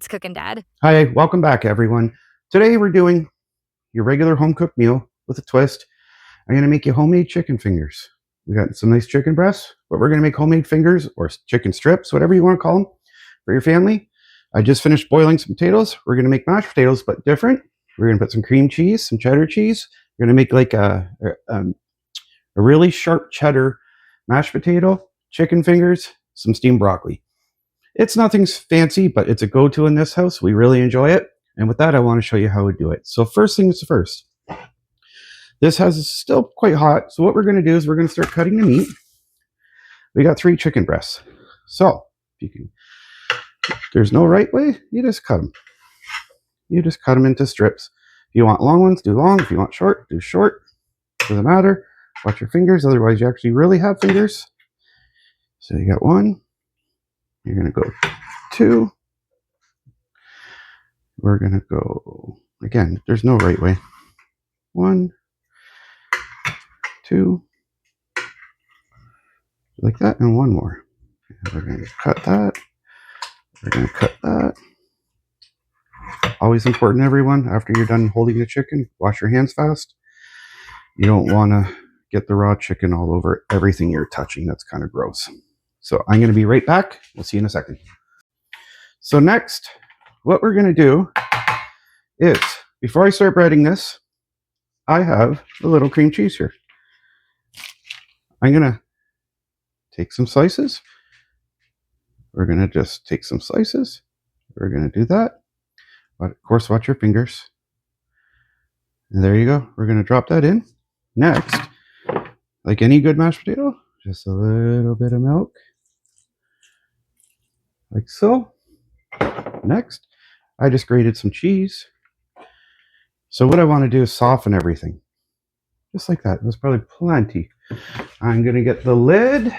cooking, Dad? Hi, welcome back, everyone. Today we're doing your regular home-cooked meal with a twist. I'm going to make you homemade chicken fingers. We got some nice chicken breasts, but we're going to make homemade fingers or chicken strips, whatever you want to call them, for your family. I just finished boiling some potatoes. We're going to make mashed potatoes, but different. We're going to put some cream cheese, some cheddar cheese. We're going to make like a really sharp cheddar mashed potato, chicken fingers, some steamed broccoli. It's nothing fancy, but it's a go-to in this house. We really enjoy it. And with that, I want to show you how we do it. So first things first. This is still quite hot. So what we're going to do is we're going to start cutting the meat. We got 3 chicken breasts. So there's no right way. You just cut them. You just cut them into strips. If you want long ones, do long. If you want short, do short. Doesn't matter. Watch your fingers. Otherwise, you actually really have fingers. So you got 1. You're going to go 2. We're going to go, again, there's no right way. 1, 2, like that, and 1 more. And we're going to cut that. We're going to cut that. Always important, everyone, after you're done holding the chicken, wash your hands fast. You don't want to get the raw chicken all over everything you're touching. That's kind of gross. So I'm going to be right back. We'll see you in a second. So next, what we're going to do is, before I start breading this, I have a little cream cheese here. I'm going to take some slices. We're going to just take some slices. We're going to do that. But of course, watch your fingers. And there you go. We're going to drop that in. Next, like any good mashed potato, just a little bit of milk. Like so. Next, I just grated some cheese. So what I want to do is soften everything. Just like that. There's probably plenty. I'm going to get the lid.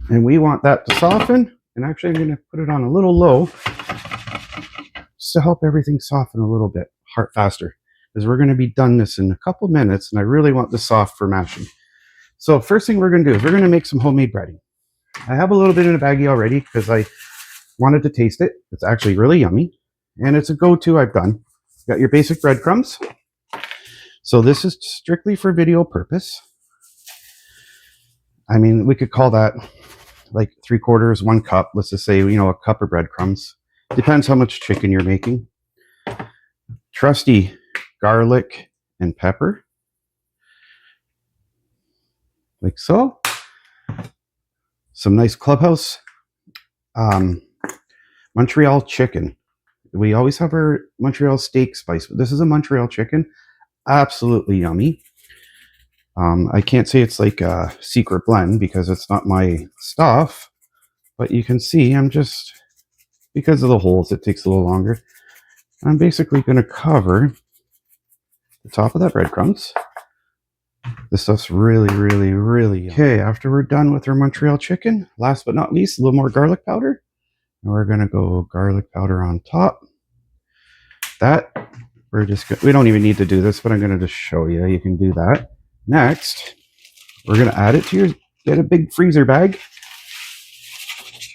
And we want that to soften. And actually, I'm going to put it on a little low just to help everything soften a little bit faster. Because we're going to be done this in a couple minutes. And I really want this soft for mashing. So first thing we're going to do is we're going to make some homemade breading. I have a little bit in a baggie already because I wanted to taste it. It's actually really yummy. And it's a go-to I've done. Got your basic breadcrumbs. So this is strictly for video purpose. I mean, we could call that like 3/4, 1 cup. Let's just say, a cup of breadcrumbs. Depends how much chicken you're making. Trusty garlic and pepper. Like so. Some nice Clubhouse Montreal chicken. We always have our Montreal steak spice, but this is a Montreal chicken. Absolutely yummy. I can't say it's like a secret blend because it's not my stuff, but you can see because of the holes, it takes a little longer. I'm basically going to cover the top of that breadcrumbs. This stuff's really, really, really yummy. Okay, after we're done with our Montreal chicken, last but not least, a little more garlic powder. And we're going to go garlic powder on top. That, we don't even need to do this, but I'm going to just show you. You can do that. Next, we're going to add it to get a big freezer bag.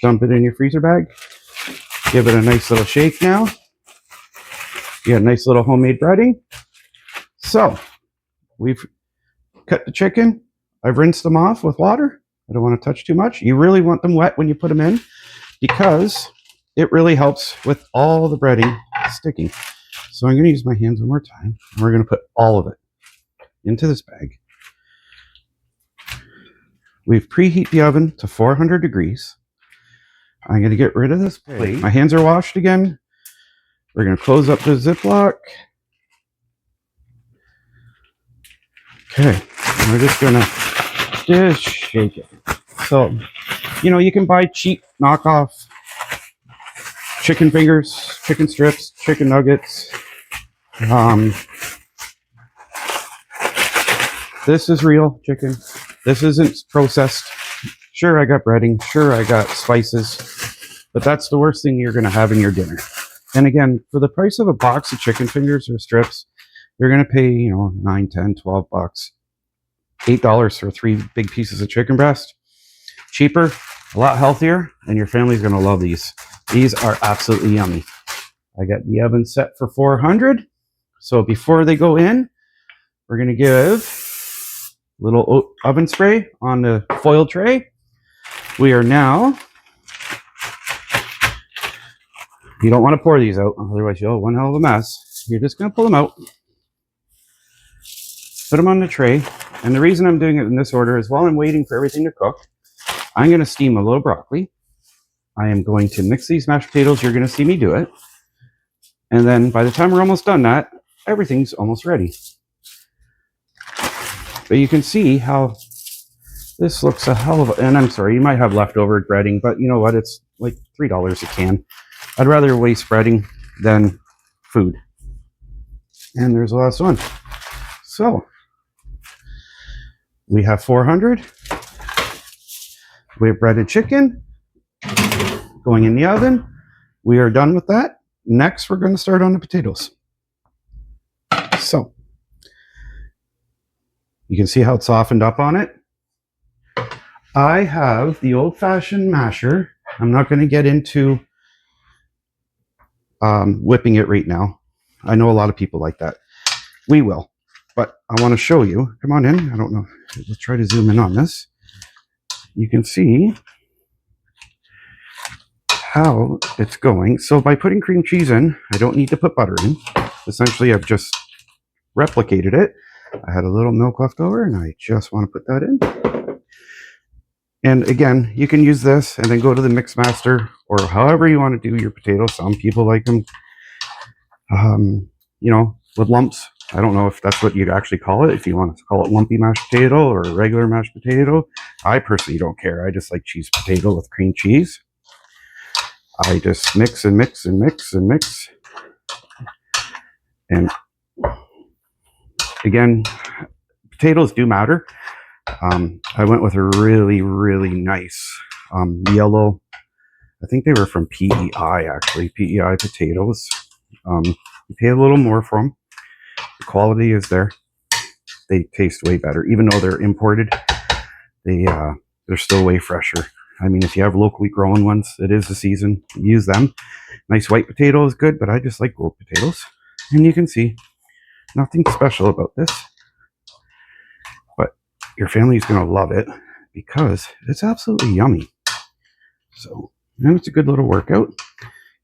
Dump it in your freezer bag. Give it a nice little shake now. You got a nice little homemade breading. So, we've cut the chicken. I've rinsed them off with water. I don't want to touch too much. You really want them wet when you put them in because it really helps with all the breading sticking. So I'm going to use my hands one more time. And we're going to put all of it into this bag. We've preheat the oven to 400 degrees. I'm going to get rid of this plate. My hands are washed again. We're going to close up the Ziploc. Okay, and we're just going to shake it. So, you can buy cheap knockoff chicken fingers, chicken strips, chicken nuggets. This is real chicken. This isn't processed. Sure, I got breading. Sure, I got spices. But that's the worst thing you're going to have in your dinner. And again, for the price of a box of chicken fingers or strips, you're going to pay, $9, $10, $12, $8 for 3 big pieces of chicken breast. Cheaper, A lot healthier, and your family's going to love these. These are absolutely yummy. I got the oven set for 400. So before they go in, we're going to give a little oven spray on the foil tray. We are now, you don't want to pour these out, otherwise you'll have one hell of a mess. You're just going to pull them out, put them on the tray. And the reason I'm doing it in this order is while I'm waiting for everything to cook, I'm going to steam a little broccoli. I am going to mix these mashed potatoes. You're going to see me do it. And then by the time we're almost done that, everything's almost ready. But you can see how this looks a hell of a, and I'm sorry, you might have leftover breading, but you know what? It's like $3 a can. I'd rather waste breading than food. And there's the last one. So we have 400. We have breaded chicken going in the oven. We are done with that. Next, we're going to start on the potatoes. So you can see how it's softened up on it. I have the old-fashioned masher. I'm not going to get into whipping it right now. I know a lot of people like that. We will. But I want to show you. Come on in. I don't know. Let's try to zoom in on this. You can see how it's going. So by putting cream cheese in, I don't need to put butter in. Essentially, I've just replicated it. I had a little milk left over, and I just want to put that in. And again, you can use this and then go to the mix master or however you want to do your potatoes. Some people like them, you know, with lumps. I don't know if that's what you'd actually call it, if you want to call it lumpy mashed potato or regular mashed potato. I personally don't care. I just like cheese potato with cream cheese. I just mix and mix and mix and mix. And again, potatoes do matter. I went with a really, really nice yellow. I think they were from PEI, actually. PEI potatoes. You pay a little more for them. The quality is there. They taste way better. Even though they're imported, they're still way fresher. I mean, if you have locally grown ones, it is the season. Use them. Nice white potato is good, but I just like gold potatoes. And you can see nothing special about this. But your family is going to love it because it's absolutely yummy. So, and it's a good little workout.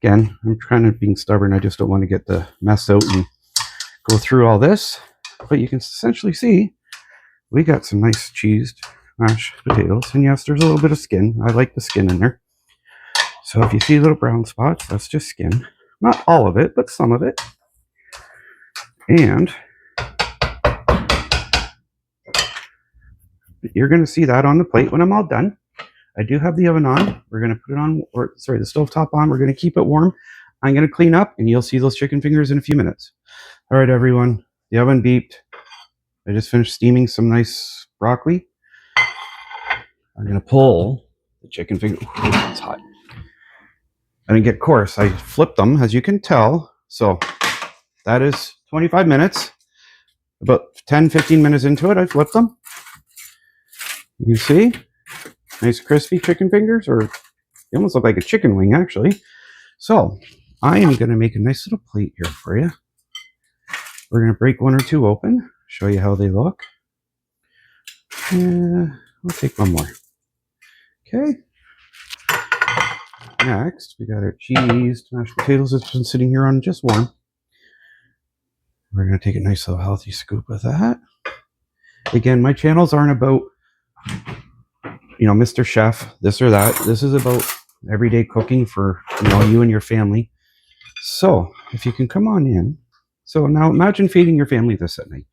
Again, I'm kind of being stubborn. I just don't want to get the mess out and go through all this. But you can essentially see we got some nice cheesed mashed potatoes. And yes, there's a little bit of skin. I like the skin in there. So if you see little brown spots, that's just skin. Not all of it, but some of it. And you're going to see that on the plate when I'm all done. I do have the oven on. We're going to put it on, or sorry, the stovetop on. We're going to keep it warm. I'm going to clean up, and you'll see those chicken fingers in a few minutes. All right, everyone. The oven beeped. I just finished steaming some nice broccoli. I'm going to pull the chicken finger. It's hot. I didn't get coarse. I flipped them, as you can tell. So that is 25 minutes. About 10, 15 minutes into it, I flipped them. You see? Nice crispy chicken fingers, or they almost look like a chicken wing, actually. So I am going to make a nice little plate here for you. We're going to break one or two open, show you how they look. We'll take one more. Okay. Next, we got our cheese mashed potatoes that's been sitting here on just one. We're going to take a nice little healthy scoop of that. Again, my channels aren't about, you know, Mr. Chef, this or that. This is about everyday cooking for, you know, you and your family. So if you can come on in. So now imagine feeding your family this at night.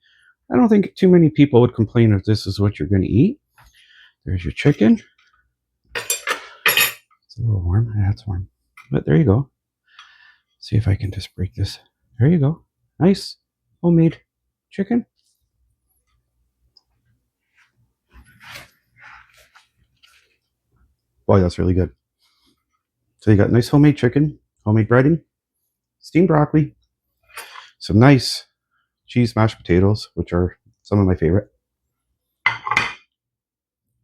I don't think too many people would complain if this is what you're going to eat. There's your chicken. It's a little warm. Yeah, it's warm. But there you go. See if I can just break this. There you go. Nice homemade chicken. Boy, that's really good. So you got nice homemade chicken, homemade breading, steamed broccoli, some nice cheese mashed potatoes, which are some of my favorite.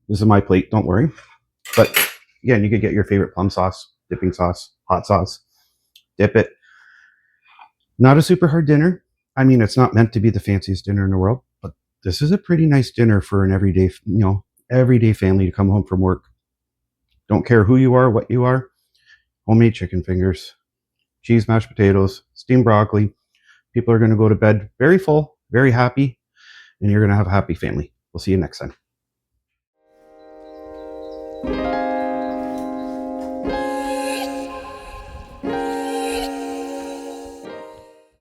This is my plate, don't worry. But Again, you could get your favorite plum sauce, dipping sauce, hot sauce, dip it. Not a super hard dinner. I mean, it's not meant to be the fanciest dinner in the world, but this is a pretty nice dinner for an everyday, everyday family to come home from work. Don't care who you are, what you are. Homemade chicken fingers, cheese mashed potatoes, steamed broccoli. People are going to go to bed very full, very happy, and you're going to have a happy family. We'll see you next time.